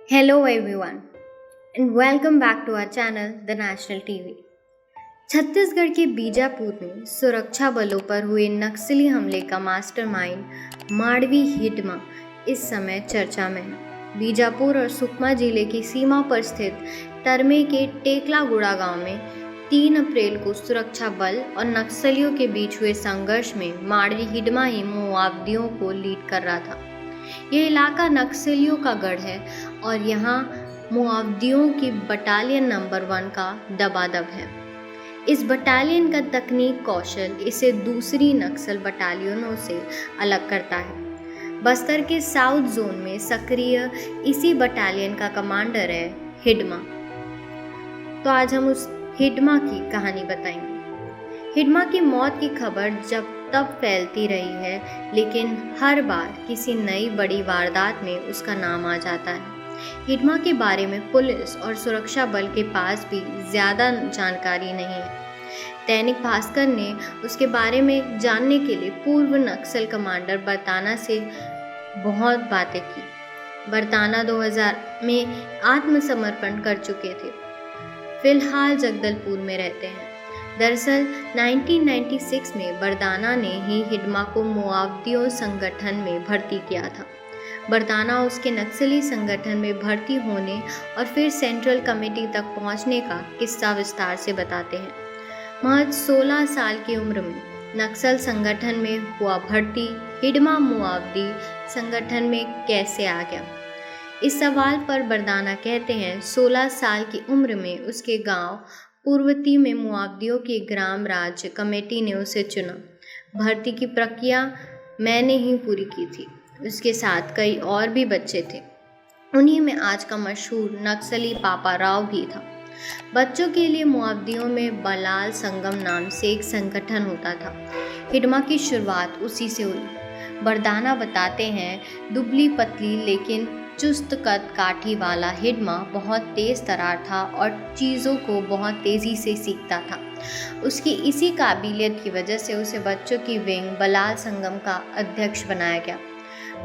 Hello everyone and welcome back to our channel The National TV। Chhattisgarh के बीजापुर में सुरक्षा बलों पर हुए नक्सली हमले का मास्टरमाइंड माड़वी हिडमा इस समय चर्चा में है। बीजापुर और सुकमा जिले की सीमा पर स्थित तरमे के टेकलागुड़ा गांव में 3 अप्रैल को सुरक्षा बल और नक्सलियों के बीच हुए संघर्ष में माड़वी हिडमा ही माओवादियों को लीड कर रहा था। यह इलाका नक्सलियों का गढ़ है और यहाँ माओवादियों की बटालियन नंबर 1 का दबादब है। इस बटालियन का तकनीक कौशल इसे दूसरी नक्सल बटालियनों से अलग करता है। बस्तर के साउथ जोन में सक्रिय इसी बटालियन का कमांडर है हिडमा। तो आज हम उस हिडमा की कहानी बताएंगे। हिडमा की मौत की खबर जब तब फैलती रही है, लेकिन हर बार किसी नई बड़ी वारदात में उसका नाम आ जाता है। हिडमा के बारे में पुलिस और सुरक्षा बल के पास भी ज़्यादा जानकारी नहीं है। दैनिक भास्कर ने उसके बारे में जानने के लिए पूर्व नक्सल कमांडर बरताना से बहुत बातें की। बरताना 2000 में आत्मसमर्पण कर चुके थे। फिलहाल जगदलपुर में रहते हैं। दरअसल 1996 में बरदाना ने ही हिडमा को माओवादियों संगठन में भर्ती किया था। बरदाना उसके नक्सली संगठन में भर्ती होने और फिर सेंट्रल कमेटी तक पहुंचने का किस्सा विस्तार से बताते हैं। महज 16 साल की उम्र में नक्सल संगठन में हुआ भर्ती, हिडमा माओवादी संगठन में कैसे आ गया? इस सवाल पर बरदाना कहते हैं 16 साल की उम्र में उसके गांव पूर्वती में माओवादियों की ग्राम राज्य कमेटी ने उसे चुना। भर्ती की प्रक्रिया मैंने ही पूरी की थी। उसके साथ कई और भी बच्चे थे। उन्हीं में आज का मशहूर नक्सली पापा राव भी था। बच्चों के लिए माओवादियों में बलाल संगम नाम से एक संगठन होता था। हिडमा की शुरुआत उसी से हुई। बरदाना बताते हैं दुबली पतली लेकिन चुस्त कद काठी वाला हिडमा बहुत तेज तर्रार था और चीज़ों को बहुत तेज़ी से सीखता था। उसकी इसी काबिलियत की वजह से उसे बच्चों की विंग बलाल संगम का अध्यक्ष बनाया गया।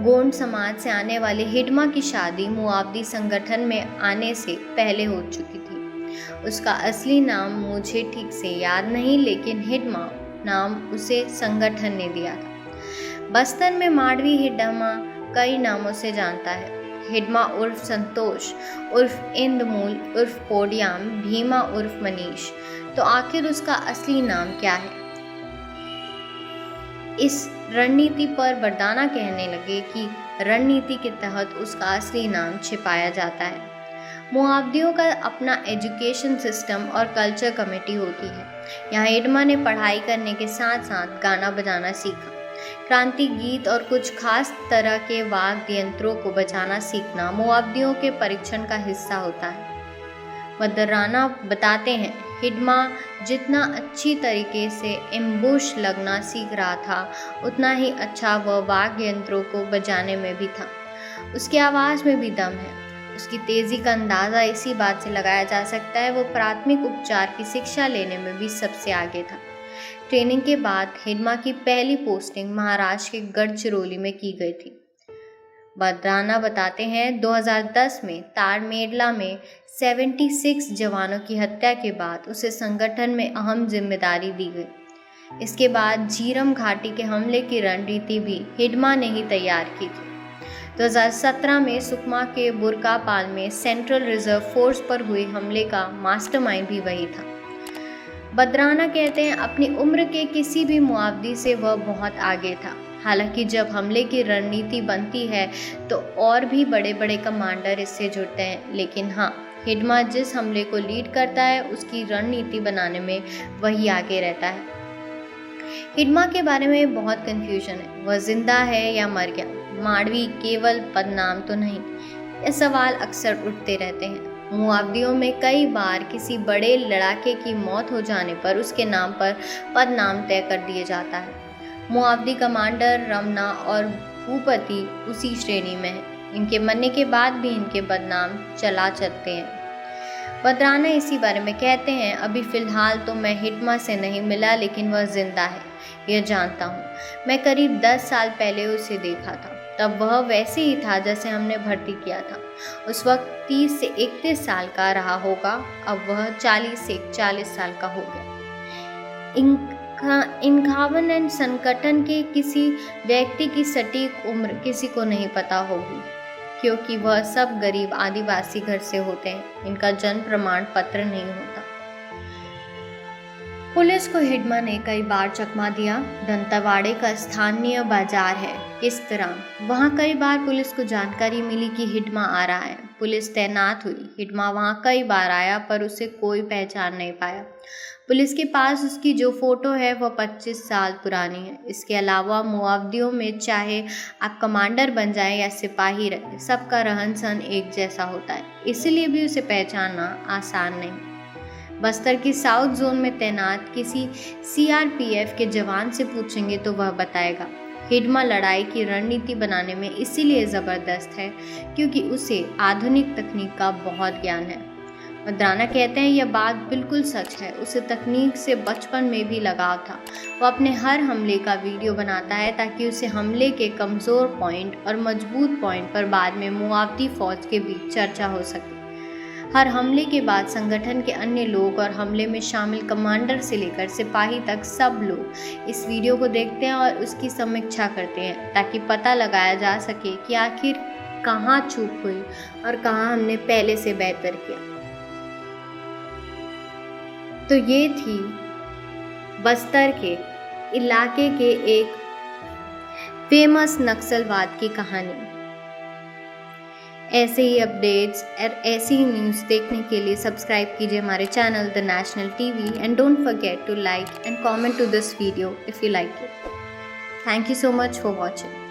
गोंड समाज से आने वाले हिडमा की शादी माओवादी संगठन में आने से पहले हो चुकी थी। उसका असली नाम मुझे ठीक से याद नहीं, लेकिन हिडमा नाम उसे संगठन ने दिया था। बस्तर में माड़वी हिडमा कई नामों से जानता है। हिडमा उर्फ संतोष, उर्फ इंदमूल, उर्फ पोडियाम, भीमा उर्फ मनीष। तो आखिर उसका असली नाम क्या है? इस रणनीति पर बरदाना कहने लगे कि रणनीति के तहत उसका असली नाम छिपाया जाता है। माओवादियों का अपना एजुकेशन सिस्टम और कल्चर कमेटी होती है। यहाँ हिडमा ने पढ़ाई करने के साथ साथ गाना बजाना सीखा। क्रांति गीत और कुछ खास तरह के वाद्य यंत्रों को बजाना सीखना माओवादियों के परीक्षण का हिस्सा होता है। बरदाना बताते हैं हिडमा जितना अच्छी तरीके से एम्बुश लगना सीख रहा था, उतना ही अच्छा वह वाद्य यंत्रों को बजाने में भी था। उसकी आवाज़ में भी दम है। उसकी तेज़ी का अंदाज़ा इसी बात से लगाया जा सकता है वो प्राथमिक उपचार की शिक्षा लेने में भी सबसे आगे था। ट्रेनिंग के बाद हिडमा की पहली पोस्टिंग महाराष्ट्र के गढ़चिरौली में की गई थी। बरदाना बताते हैं 2010 में तारमेडला में 76 जवानों की हत्या के बाद उसे संगठन में अहम जिम्मेदारी दी गई। इसके बाद झीरम घाटी के हमले की रणनीति भी हिडमा ने ही तैयार की थी। 2017 में सुकमा के बुरकापाल में सेंट्रल रिजर्व फोर्स पर हुए हमले का मास्टरमाइंड भी वही था। बरदाना कहते हैं अपनी उम्र के किसी भी माओवादी से वह बहुत आगे था। हालांकि जब हमले की रणनीति बनती है तो और भी बड़े बड़े कमांडर इससे जुड़ते हैं, लेकिन हाँ, हिडमा जिस हमले को लीड करता है उसकी रणनीति बनाने में वही आगे रहता है। हिडमा के बारे में बहुत कन्फ्यूजन है। वह जिंदा है या मर गया? माड़वी केवल पदनाम तो नहीं? ये सवाल अक्सर उठते रहते हैं। माओवादियों में कई बार किसी बड़े लड़ाके की मौत हो जाने पर उसके नाम पर पदनाम तय कर दिया जाता है। माओवादी कमांडर रमना और भूपति उसी श्रेणी में हैं। इनके मरने के बाद भी इनके बदनाम चलते हैं। बरदाना इसी बारे में कहते हैं अभी फ़िलहाल तो मैं हिडमा से नहीं मिला, लेकिन वह जिंदा है यह जानता हूँ। मैं करीब 10 साल पहले उसे देखा था। तब वह वैसे ही था जैसे हमने भर्ती किया था। उस वक्त 30 से 31 साल का रहा होगा, अब वह 40 से 41 साल का हो गया। इंखावन एंड संकटन के किसी व्यक्ति की सटीक उम्र किसी को नहीं पता होगी, क्योंकि वह सब गरीब आदिवासी घर से होते हैं। इनका जन्म प्रमाण पत्र नहीं होता। पुलिस को हिडमा ने कई बार चकमा दिया। दंतेवाड़े का स्थानीय बाजार है। किस तरह? वहाँ कई बार पुलिस को जानकारी मिली कि हिडमा आ रहा है। पुलिस तैनात हुई। हिडमा वहाँ कई बार आया, पर उसे कोई पहचान नहीं पाया। पुलिस के पास उसकी जो फोटो है वह 25 साल पुरानी है। इसके अलावा मुआवदियों में चाहे आप कमांडर बन जाएं या सिपाही रहे, सबका रहन सहन एक जैसा होता है, इसलिए भी उसे पहचानना आसान नहीं। बस्तर की साउथ जोन में तैनात किसी CRPF के जवान से पूछेंगे तो वह बताएगा। हिडमा लड़ाई की रणनीति बनाने में इसीलिए ज़बरदस्त है क्योंकि उसे आधुनिक तकनीक का बहुत ज्ञान है। मद्राना कहते हैं यह बात बिल्कुल सच है। उसे तकनीक से बचपन में भी लगाव था। वो अपने हर हमले का वीडियो बनाता है ताकि उसे हमले के कमज़ोर पॉइंट और मजबूत पॉइंट पर बाद में मुआवती फौज के बीच चर्चा हो सके। हर हमले के बाद संगठन के अन्य लोग और हमले में शामिल कमांडर से लेकर सिपाही तक सब लोग इस वीडियो को देखते हैं और उसकी समीक्षा करते हैं ताकि पता लगाया जा सके कि आखिर कहाँ चूक हुई और कहाँ हमने पहले से बेहतर किया। तो ये थी बस्तर के इलाके के एक फेमस नक्सलवाद की कहानी। ऐसे ही अपडेट्स और ऐसी ही न्यूज़ देखने के लिए सब्सक्राइब कीजिए हमारे channel the national TV and don't forget to like and comment to this video if you like it. Thank you so much for watching.